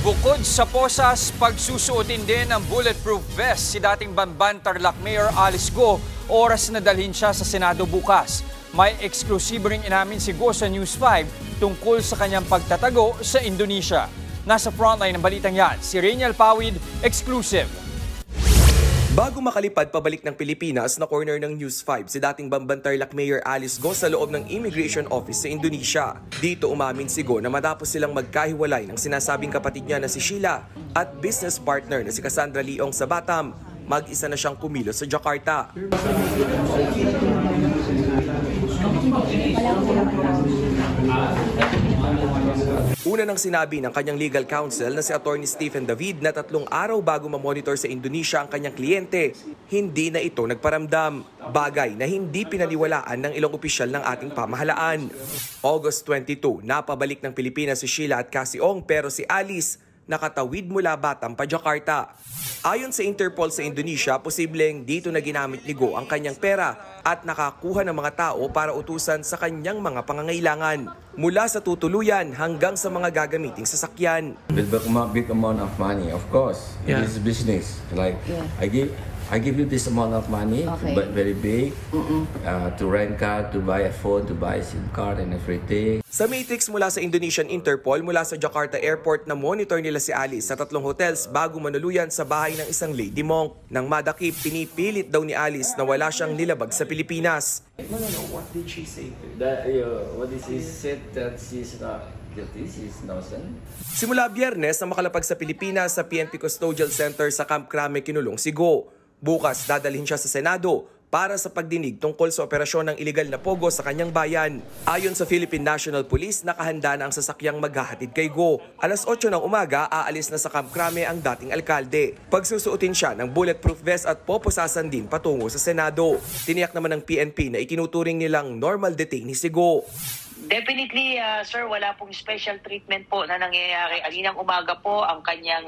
Bukod sa posas, pagsusuotin din ng bulletproof vest si dating Bamban Tarlac Mayor Alice Go. Oras na dalhin siya sa Senado bukas. May eksklusibo ring inamin si Go sa News 5 tungkol sa kanyang pagtatago sa Indonesia. Nasa frontline ng balitang yan, si Rainiel Pawid, exclusive. Bago makalipad pabalik ng Pilipinas na corner ng News 5 si dating Bamban Tarlac Mayor Alice Go sa loob ng Immigration Office sa Indonesia. Dito umamin si Go na matapos silang magkahiwalay ng sinasabing kapatid niya na si Sheila at business partner na si Cassandra Leong sa Batam, mag-isa na siyang kumilos sa Jakarta. Una nang sinabi ng kanyang legal counsel na si Attorney Stephen David na 3 araw bago mamonitor sa Indonesia ang kanyang kliyente, hindi na ito nagparamdam. Bagay na hindi pinaniwalaan ng ilang opisyal ng ating pamahalaan. August 22, napabalik ng Pilipinas si Sheila at Cassie Ong pero si Alice nakatawid mula Batam pa Jakarta. Ayon sa Interpol sa Indonesia, posibleng dito na ginamit ni Go ang kanyang pera at nakakuha ng mga tao para utusan sa kanyang mga pangangailangan. Mula sa tutuluyan hanggang sa mga gagamiting sasakyan. With big amount of money, of course, it is business. Like I give you this amount of money, but very big, to rent car, to buy a phone, to buy a SIM card and everything. Sa matrix mula sa Indonesian Interpol mula sa Jakarta Airport na monitor nila si Alice sa 3 hotels bago manuluyan sa bahay ng isang lady monk. Nang madakip, pinipilit daw ni Alice na wala siyang nilabag sa Pilipinas. No, what did she say? What did she say that she's not guilty, she's innocent? Simula Biyernes na makalapag sa Pilipinas sa PNP Custodial Center sa Camp Crame kinulong si Go. Bukas dadalhin siya sa Senado para sa pagdinig tungkol sa operasyon ng iligal na pogo sa kanyang bayan. Ayon sa Philippine National Police, nakahanda na ang sasakyang maghahatid kay Go. Alas 8 ng umaga, aalis na sa Camp Crame ang dating alkalde. Pagsusuotin siya ng bulletproof vest at poposasan din patungo sa Senado. Tiniyak naman ng PNP na itinuturing nilang normal detainee si Go. Definitely, sir, wala pong special treatment po na nangyayari. Alinang umaga po, ang kanyang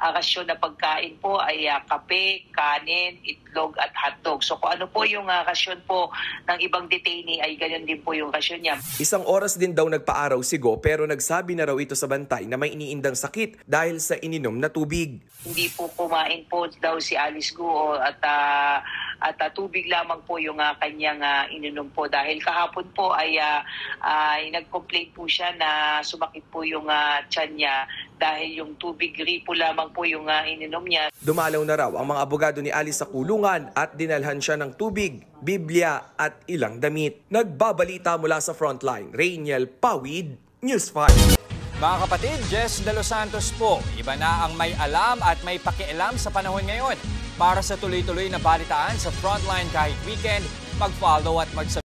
rasyon na pagkain po ay kape, kanin, itlog at hotdog. So kung ano po yung rasyon po ng ibang detainee ay ganyan din po yung rasyon niya. Isang oras din daw nagpaaraw si Go pero nagsabi na raw ito sa bantay na may iniindang sakit dahil sa ininom na tubig. Hindi po kumain po daw si Alice Go at tubig lamang po yung kanyang ininom po dahil kahapon po ay nag-complain po siya na sumakit po yung tiyan niya dahil yung tubig gripo lamang po yung ininom niya. Dumalaw na raw ang mga abogado ni Alice sa kulungan at dinalhan siya ng tubig, Biblia at ilang damit. Nagbabalita mula sa frontline, Rainiel Pawid, News 5. Mga kapatid, Jess De Los Santos po. Iba na ang may alam at may pakialam sa panahon ngayon. Para sa tuloy-tuloy na balitaan sa frontline kahit weekend, mag-follow at mag-subscribe